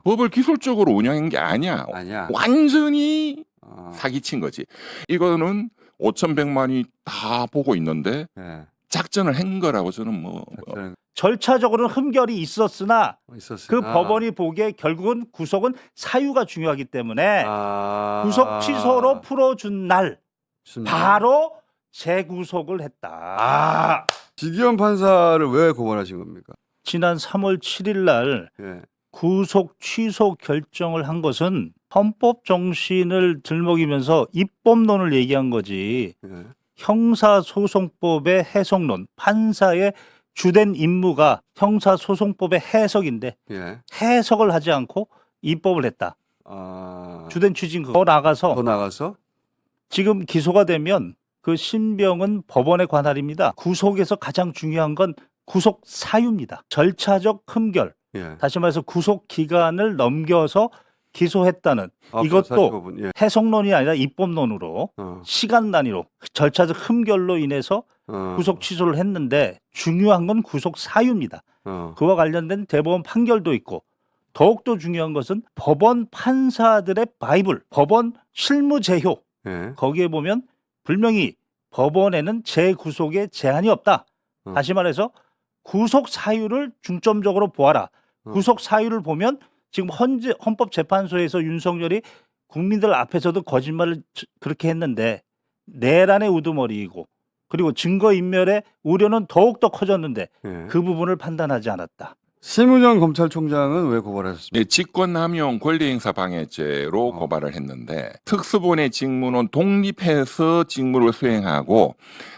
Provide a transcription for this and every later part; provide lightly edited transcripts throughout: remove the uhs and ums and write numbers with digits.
법을 기술적으로 운영한 게 아니야. 완전히 사기친 거지. 이거는 5,100만이 다 보고 있는데 네. 작전을 한 거라고 저는 절차적으로는 흠결이 있었으나 그 있었으나. 법원이 보기에 결국은 구속은 사유가 중요하기 때문에 구속 취소로 풀어준 날 바로 재구속을 했다. 지기현 판사를 왜 고발하신 겁니까? 지난 3월 7일 날 예. 구속 취소 결정을 한 것은 헌법 정신을 들먹이면서 입법론을 얘기한 거지. 예. 형사소송법의 해석론, 판사의 주된 임무가 형사소송법의 해석인데 예. 해석을 하지 않고 입법을 했다. 주된 취지는 그거. 더 나가서 지금 기소가 되면 그 신병은 법원의 관할입니다. 구속에서 가장 중요한 건 구속 사유입니다. 절차적 흠결, 예. 다시 말해서 구속 기간을 넘겨서 기소했다는 이것도 45분. 예. 해석론이 아니라 입법론으로 시간 단위로 절차적 흠결로 인해서 구속 취소를 했는데 중요한 건 구속 사유입니다. 그와 관련된 대법원 판결도 있고 더욱더 중요한 것은 법원 판사들의 바이블, 법원 실무제효 예. 거기에 보면 분명히 법원에는 재구속에 제한이 없다. 다시 말해서 구속 사유를 중점적으로 보아라. 구속 사유를 보면 지금 헌법재판소에서 윤석열이 국민들 앞에서도 거짓말을 그렇게 했는데 내란의 우두머리이고 그리고 증거인멸의 우려는 더욱더 커졌는데 예. 그 부분을 판단하지 않았다. 심우정 검찰총장은 왜 고발하셨습니까? 직권남용 권리행사 방해죄로 고발을 했는데 특수본의 직무는 독립해서 직무를 수행하고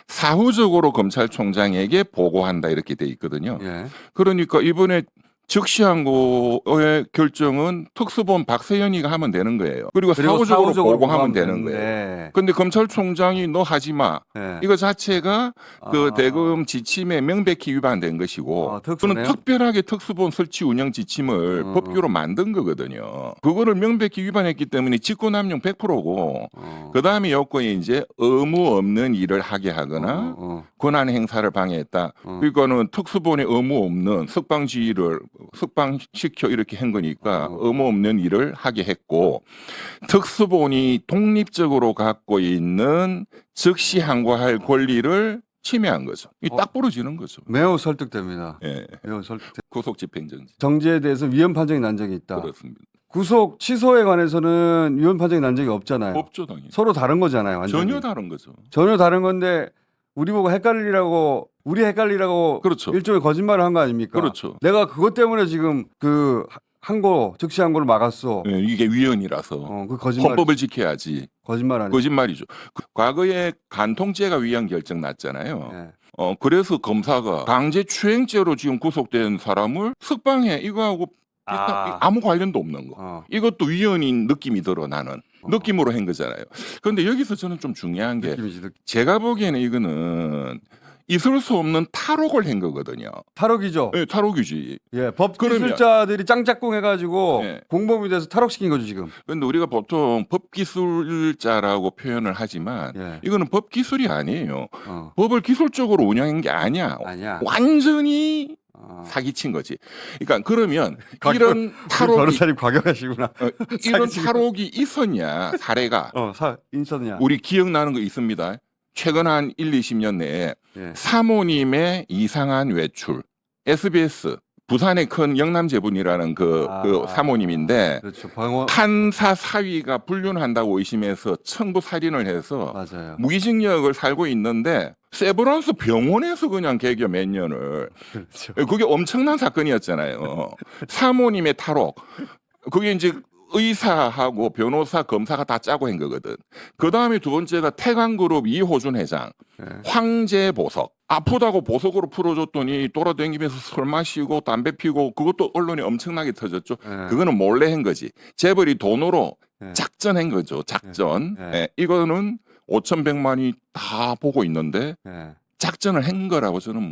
사후적으로 검찰총장에게 보고한다 이렇게 돼 있거든요. 예. 그러니까 이번에 즉시항고의 결정은 특수본 박세현이가 하면 되는 거예요. 그리고 사후적으로 보고하면 되는 거예요. 근데 검찰총장이 너 하지 마. 예. 이거 자체가 그 대검 지침에 명백히 위반된 것이고 그는 특별하게 특수본 설치 운영 지침을 법규로 만든 거거든요. 그거를 명백히 위반했기 때문에 직권남용 100%고 그다음에 요건이 이제 의무 없는 일을 하게 하거나 권한 행사를 방해했다. 그러니까는 특수본에 의무 없는 석방지휘를 석방시켜 이렇게 한 거니까 의무 없는 일을 하게 했고 특수본이 독립적으로 갖고 있는 즉시 항고할 권리를 침해한 거죠. 딱 부러지는 거죠. 매우 설득됩니다. 예. 매우 설득. 구속 집행정지. 정지에 대해서 위헌 판정이 난 적이 있다. 그렇습니다. 구속 취소에 관해서는 위헌 판정이 난 적이 없잖아요. 없죠, 당연히. 서로 다른 거잖아요. 완전히. 전혀 다른 거죠. 전혀 다른 건데 우리 보고 헷갈리라고 그렇죠. 일종의 거짓말을 한 거 아닙니까? 그렇죠. 내가 그것 때문에 지금 그 항고 즉시 항고를 막았어. 예, 이게 위헌이라서 그 거짓말. 헌법을 지켜야지. 거짓말 아니에요. 거짓말이죠. 과거에 간통죄가 위헌 결정 났잖아요. 네. 그래서 검사가 강제추행죄로 지금 구속된 사람을 석방해 이거하고 아무 관련도 없는 거. 이것도 위헌인 느낌이 들어 나는. 느낌으로 한 거잖아요. 그런데 여기서 저는 좀 중요한 게 제가 보기에는 이거는 있을 수 없는 탈옥을 한 거거든요. 탈옥이죠. 네, 탈옥이지. 예, 법기술자들이 짱짝꿍 해가지고 네. 공범이 돼서 탈옥시킨 거죠 지금. 그런데 우리가 보통 법기술자라고 표현을 하지만 이거는 법기술이 아니에요. 법을 기술적으로 운영한 게 아니야. 완전히 사기친 거지. 그러니까 그러면 이런 탈옥이 변호사님 과격하시구나. 이런 탈옥이 있었냐 사례가 있었냐. 우리 기억나는 거 있습니다. 최근 한 1, 20년 내에 사모님의 이상한 외출 SBS 부산의 큰 영남제분이라는 그 사모님인데 그렇죠. 판사 사위가 불륜한다고 의심해서 청부 살인을 해서 맞아요. 무기징역을 살고 있는데 세브란스 병원에서 그냥 개겨 몇 년을. 그렇죠. 그게 엄청난 사건이었잖아요. 사모님의 탈옥. 그게 이제 의사하고 변호사, 검사가 다 짜고 한 거거든. 그 다음에 두 번째가 태광그룹 이호준 회장, 황제 보석. 아프다고 보석으로 풀어줬더니 돌아다니면서 술 마시고 담배 피고 그것도 언론에 엄청나게 터졌죠. 그거는 몰래 한 거지. 재벌이 돈으로 작전한 거죠. 작전. 이거는 5,100만이 다 보고 있는데 작전을 한 거라고 저는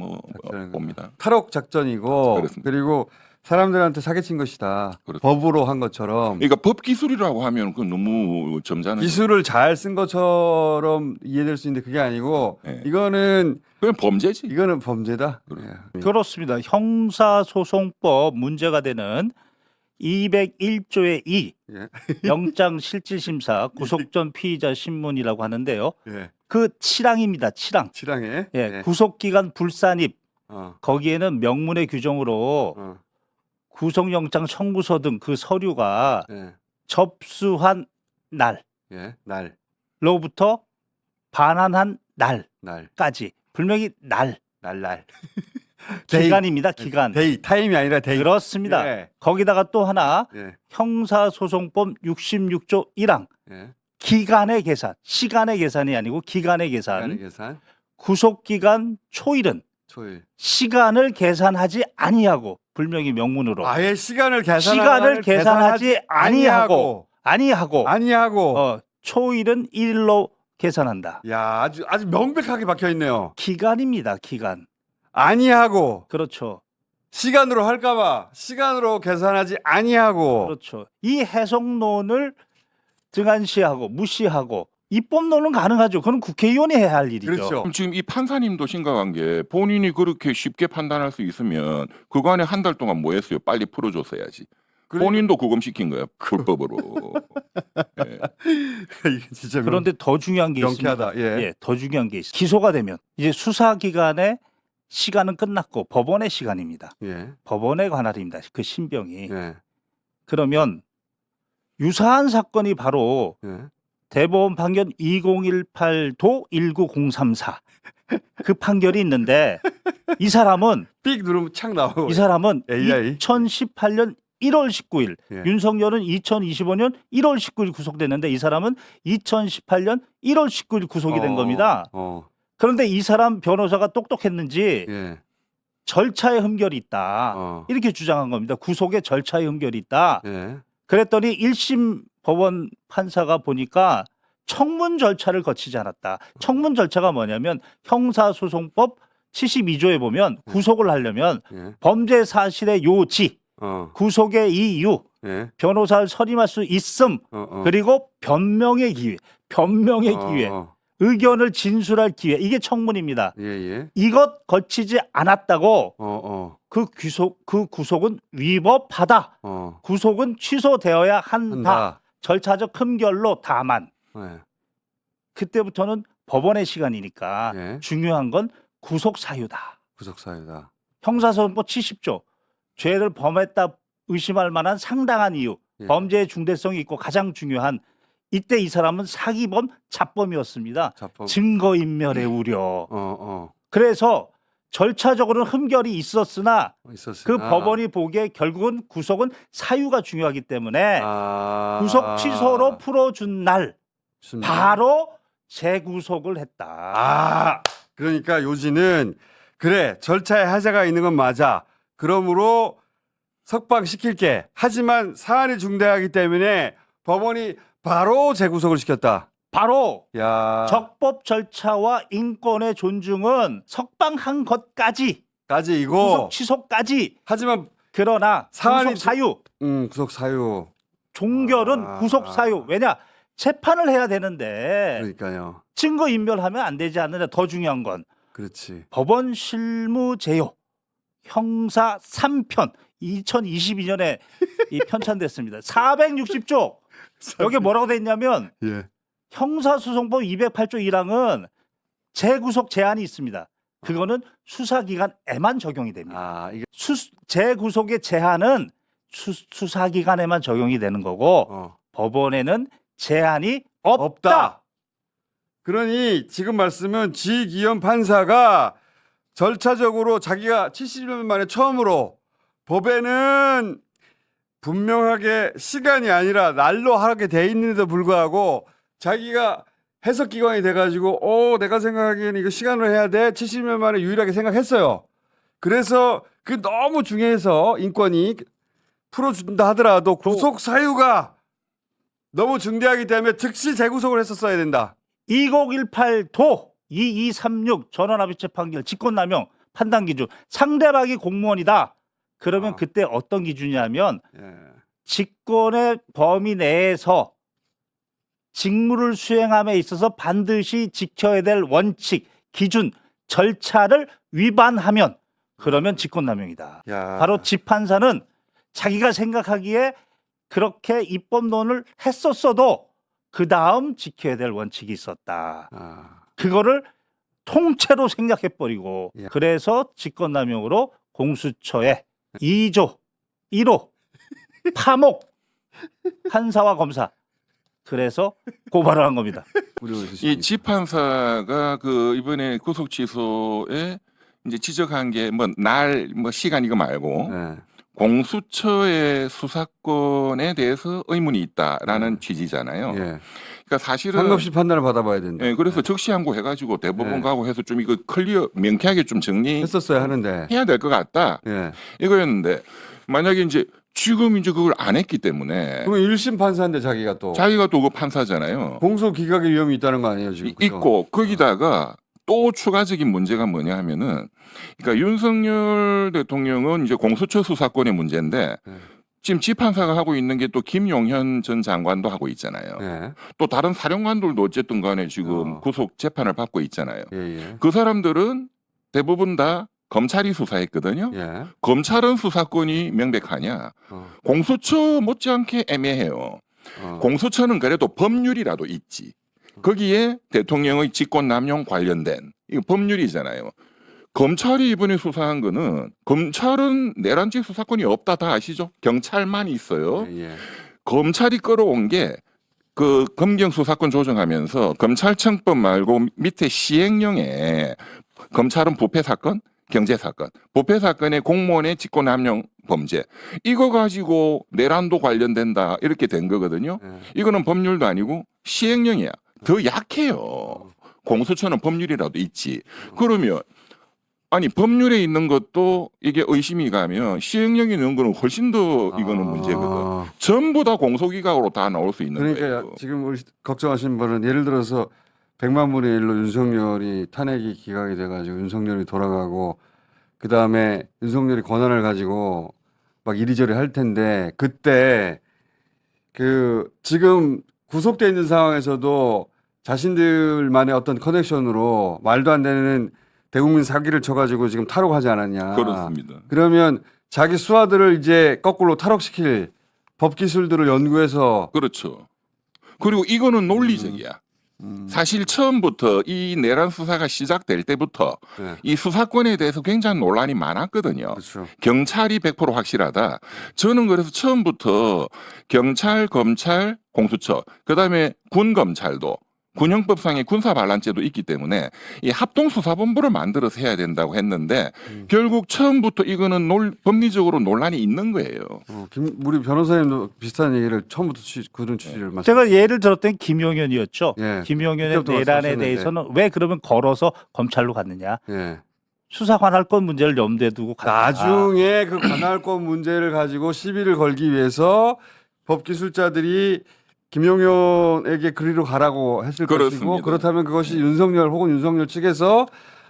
봅니다. 탈옥 작전이고 그렇습니다. 그리고 사람들한테 사기친 것이다. 그렇죠. 법으로 한 것처럼. 그러니까 법 기술이라고 하면 그 너무 점잖은. 기술을 잘 쓴 것처럼 이해될 수 있는데 그게 아니고 이거는 그건 범죄지. 이거는 범죄다. 그렇습니다. 형사소송법 문제가 되는 201조의 2 예. 영장 실질심사 구속 전 피의자 신문이라고 하는데요. 예. 그 7항입니다. 7항. 7항에 예, 구속기간 불산입 어. 거기에는 명문의 규정으로 어. 구속영장 청구서 등 그 서류가 예. 접수한 예. 날. 날로부터 반환한 날. 날까지 불명히 날 데이. 기간입니다. 기간. 데이. 타임이 아니라 데이. 그렇습니다. 예. 거기다가 또 하나 예. 형사소송법 66조 1항 예. 기간의 계산, 시간의 계산이 아니고 기간의 계산. 시간의 계산. 구속기간 초일은 초일. 시간을 계산하지 아니하고 불명히 명문으로 아예 시간을 계산하지 아니하고 초일은 1일로 계산한다. 야, 아주 명백하게 박혀 있네요. 기간입니다. 기간. 아니하고 그렇죠. 시간으로 할까봐 시간으로 계산하지 아니하고. 그렇죠. 이 해석론을 등한시하고 무시하고 입법론은 가능하죠. 그건 국회의원이 해야 할 일이죠. 그렇죠. 그럼 지금 이 판사님도 심각한 게 본인이 그렇게 쉽게 판단할 수 있으면 그간에 한 달 동안 뭐 했어요? 빨리 풀어줬어야지. 본인도 구금시킨 거야. 불법으로. 예. 이게 진짜 그런데 더 중요한 게 명쾌하다. 있습니다. 예. 더 중요한 게 있습니다. 기소가 되면 이제 수사기관의 시간은 끝났고 법원의 시간입니다. 예. 법원에 관할 일입니다. 그 신병이. 예. 그러면 유사한 사건이 바로 예. 대법원 판결 2018도 19034 그 판결이 있는데 이 사람은 삑 누르면 착 나오고. 이 사람은 AI. 2018년 1월 19일 예. 윤석열은 2025년 1월 19일 구속됐는데 이 사람은 2018년 1월 19일 구속이 된 겁니다. 그런데 이 사람 변호사가 똑똑했는지 예. 절차에 흠결이 있다. 이렇게 주장한 겁니다. 구속에 절차에 흠결이 있다. 예. 그랬더니 1심 법원 판사가 보니까 청문 절차를 거치지 않았다. 청문 절차가 뭐냐면 형사소송법 72조에 보면 구속을 하려면 예. 범죄 사실의 요지, 구속의 이유, 예. 변호사를 선임할 수 있음, 그리고 변명의 기회, 의견을 진술할 기회, 이게 청문입니다. 예. 예. 이것 거치지 않았다고 그 구속은 위법하다. 구속은 취소되어야 한다. 절차적 흠결로 다만 예. 그때부터는 법원의 시간이니까 예. 중요한 건 구속 사유다. 구속 사유다. 형사소송법 70조 죄를 범했다 의심할 만한 상당한 이유, 예. 범죄의 중대성이 있고 가장 중요한 이때 이 사람은 사기범 자범이었습니다. 자범. 증거인멸의 우려. 그래서 절차적으로는 흠결이 있었으나 그 법원이 보기에 결국은 구속은 사유가 중요하기 때문에 구속 취소로 풀어준 날 바로 재구속을 했다. 그러니까 요지는 그래 절차에 하자가 있는 건 맞아. 그러므로 석방시킬게. 하지만 사안이 중대하기 때문에 법원이 바로 재구속을 시켰다. 바로 야. 적법 절차와 인권의 존중은 석방한 것까지 까지이고 구속 취소까지. 하지만 그러나 사안이 구속 사유, 구속 사유. 종결은 구속 사유. 왜냐 재판을 해야 되는데 그러니까요. 증거 인멸하면 안 되지 않느냐. 더 중요한 건 그렇지. 법원 실무제요 형사 3편 2022년에 이 편찬됐습니다. 460조. 여기 뭐라고 돼 있냐면 예. 형사소송법 208조 1항은 재구속 제한이 있습니다. 그거는 수사기관에만 적용이 됩니다. 이게 재구속의 제한은 수사기관에만 적용이 되는 거고 법원에는 제한이 없다. 그러니 지금 말씀은 지기현 판사가 절차적으로 자기가 70년 만에 처음으로 법에는 분명하게 시간이 아니라 날로 하게 돼 있는데도 불구하고 자기가 해석기관이 돼가지고 내가 생각하기에는 이거 시간으로 해야 돼. 70년 만에 유일하게 생각했어요. 그래서 그 너무 중요해서 인권이 풀어준다 하더라도 구속 사유가 너무 중대하기 때문에 즉시 재구속을 했었어야 된다. 2018도 2236 전원합의체 판결 직권남용 판단 기준 상대방이 공무원이다. 그러면 그때 어떤 기준이냐면 직권의 범위 내에서 직무를 수행함에 있어서 반드시 지켜야 될 원칙, 기준, 절차를 위반하면 그러면 직권남용이다. 바로 집판사는 자기가 생각하기에 그렇게 입법론을 했었어도 그 다음 지켜야 될 원칙이 있었다. 그거를 통째로 생략해버리고 예. 그래서 직권남용으로 공수처에 2조 1호 파목 판사와 검사 그래서 고발을 한 겁니다. 이 지판사가 그 이번에 구속 취소에 이제 지적한 게 뭐 날 뭐 시간 이거 말고 네. 공수처의 수사권에 대해서 의문이 있다라는 취지잖아요. 예. 그러니까 사실은 상급시 판단을 받아봐야 된다. 예, 그래서 적시항고 해가지고 대법원 네. 가고 해서 좀 이거 클리어 명쾌하게 좀 정리해야 했었어야 하는데. 될 것 같다 예. 이거였는데 만약에 이제 지금 이제 그걸 안 했기 때문에 그럼 1심 판사인데 자기가 또 자기가 또 그 판사잖아요. 공소 기각의 위험이 있다는 거 아니에요 지금? 그죠? 있고 거기다가 또 추가적인 문제가 뭐냐 하면은 그러니까 윤석열 대통령은 이제 공수처 수사권의 문제인데 네. 지금 지판사가 하고 있는 게 또 김용현 전 장관도 하고 있잖아요. 예. 또 다른 사령관들도 어쨌든 간에 지금 구속 재판을 받고 있잖아요. 예. 그 사람들은 대부분 다 검찰이 수사했거든요. 예. 검찰은 수사권이 명백하냐? 공수처 못지않게 애매해요. 공수처는 그래도 법률이라도 있지. 거기에 대통령의 직권남용 관련된 이거 법률이잖아요. 검찰이 이번에 수사한 거는 검찰은 내란죄 수사권이 없다 다 아시죠? 경찰만 있어요. 예. 검찰이 끌어온 게 그 검경 수사권 조정하면서 검찰청법 말고 밑에 시행령에 검찰은 부패 사건, 경제 사건, 부패 사건의 공무원의 직권남용 범죄 이거 가지고 내란도 관련된다 이렇게 된 거거든요. 이거는 법률도 아니고 시행령이야. 더 약해요. 공수처는 법률이라도 있지. 그러면 아니 법률에 있는 것도 이게 의심이 가면 시행령에 있는 거는 훨씬 더 이거는 문제거든. 전부 다 공소기각으로 다 나올 수 있는 그러니까 거예요. 지금 우리 걱정하시는 분은 예를 들어서 100만 분의 1로 윤석열이 탄핵이 기각이 돼가지고 윤석열이 돌아가고 그 다음에 윤석열이 권한을 가지고 막 이리저리 할 텐데 그때 그 지금 구속돼 있는 상황에서도 자신들만의 어떤 커넥션으로 말도 안 되는 대국민 사기를 쳐가지고 지금 탈옥하지 않았냐. 그렇습니다. 그러면 자기 수하들을 이제 거꾸로 탈옥시킬 법 기술들을 연구해서 그렇죠. 그리고 이거는 논리적이야. 사실 처음부터 이 내란 수사가 시작될 때부터 네. 이 수사권에 대해서 굉장히 논란이 많았거든요. 그렇죠. 경찰이 100% 확실하다. 저는 그래서 처음부터 경찰, 검찰, 공수처, 그다음에 군 검찰도 군형법상의 군사반란죄도 있기 때문에 이 합동수사본부를 만들어서 해야 된다고 했는데 결국 처음부터 이거는 법리적으로 논란이 있는 거예요. 우리 변호사님도 비슷한 얘기를 처음부터 그런 취지를 말씀. 제가 예를 들었던 김용현이었죠. 예. 김용현의 그때부터 내란에 말씀하셨는데. 대해서는 왜 그러면 걸어서 검찰로 갔느냐. 예. 수사 관할권 문제를 염두에 두고 갔다. 나중에 그 관할권 문제를 가지고 시비를 걸기 위해서 법기술자들이 김용현에게 그리로 가라고 했을 그렇습니다. 것이고 그렇다면 그것이 윤석열 혹은 윤석열 측에서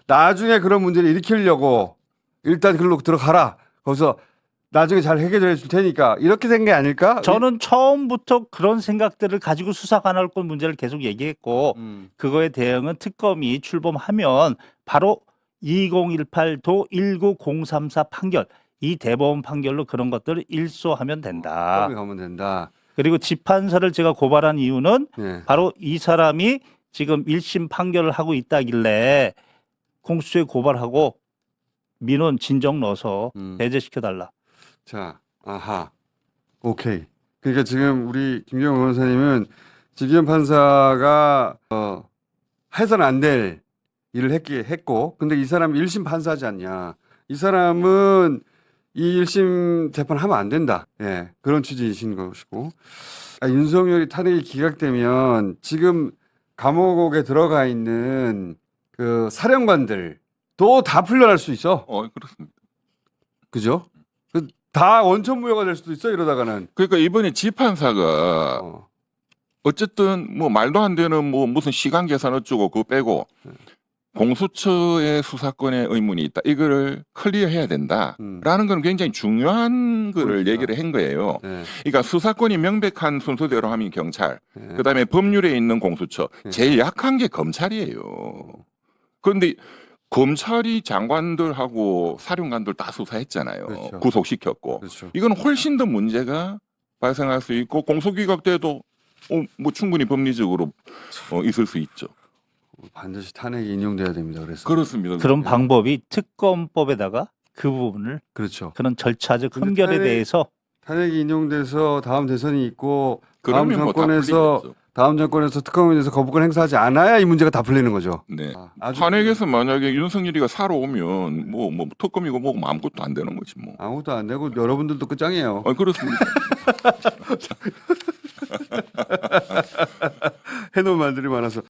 나중에 그런 문제를 일으키려고 일단 글로 들어가라. 거기서 나중에 잘 해결해 줄 테니까 이렇게 된 게 아닐까? 저는 처음부터 그런 생각들을 가지고 수사 관할권 문제를 계속 얘기했고 그거에 대응은 특검이 출범하면 바로 2018도 19034 판결 이 대법원 판결로 그런 것들을 일소하면 된다. 법에 가면 된다. 그리고 지판사를 제가 고발한 이유는 네. 바로 이 사람이 지금 1심 판결을 하고 있다길래 공수처에 고발하고 민원 진정 넣어서 배제시켜달라. 자, 아하, 오케이. 그러니까 지금 우리 김경호 변호사님은 지기현 판사가 해서는 안 될 일을 했고, 근데 이 사람이 1심 판사지 않냐? 이 사람은 이 1심 재판하면 안 된다. 예, 그런 취지이신 것이고, 윤석열이 탄핵이 기각되면 지금 감옥에 들어가 있는 그 사령관들도 다 풀려날 수 있어. 그렇습니다. 그죠? 다 원천무효가 될 수도 있어 이러다가는. 그러니까 이번에 지판사가 어쨌든 뭐 말도 안 되는 뭐 무슨 시간 계산 어쩌고 그거 빼고 공수처의 수사권에 의문이 있다. 이거를 클리어해야 된다라는 건 굉장히 중요한 거를 그러니까. 얘기를 한 거예요. 네. 그러니까 수사권이 명백한 순서대로 하면 경찰, 네. 그다음에 법률에 있는 공수처, 제일 약한 게 검찰이에요. 그런데 검찰이 장관들하고 사령관들 다 수사했잖아요. 그렇죠. 구속시켰고. 그렇죠. 이건 훨씬 더 문제가 발생할 수 있고 공소기각 때도 뭐 충분히 법리적으로 있을 수 있죠. 반드시 탄핵이 인용돼야 됩니다. 그래서 그렇습니다. 그런 방법이 특검법에다가 그 부분을 그렇죠. 그런 절차적 근데 흠결에 탄핵- 대해서 탄핵이 인용돼서 다음 대선이 있고 다음 그러면 뭐다 정권에서 풀리겠죠. 다음 정권에서 특검에 대해서 거부권 행사하지 않아야 이 문제가 다 풀리는 거죠. 네. 아주 탄핵에서 만약에 윤석열이가 살아오면 뭐 특검이고 뭐고 아무것도 안 되는 거지 뭐. 아무것도 안 되고 여러분들도 끝장이에요. 그렇습니다. 해놓은 말들이 많아서.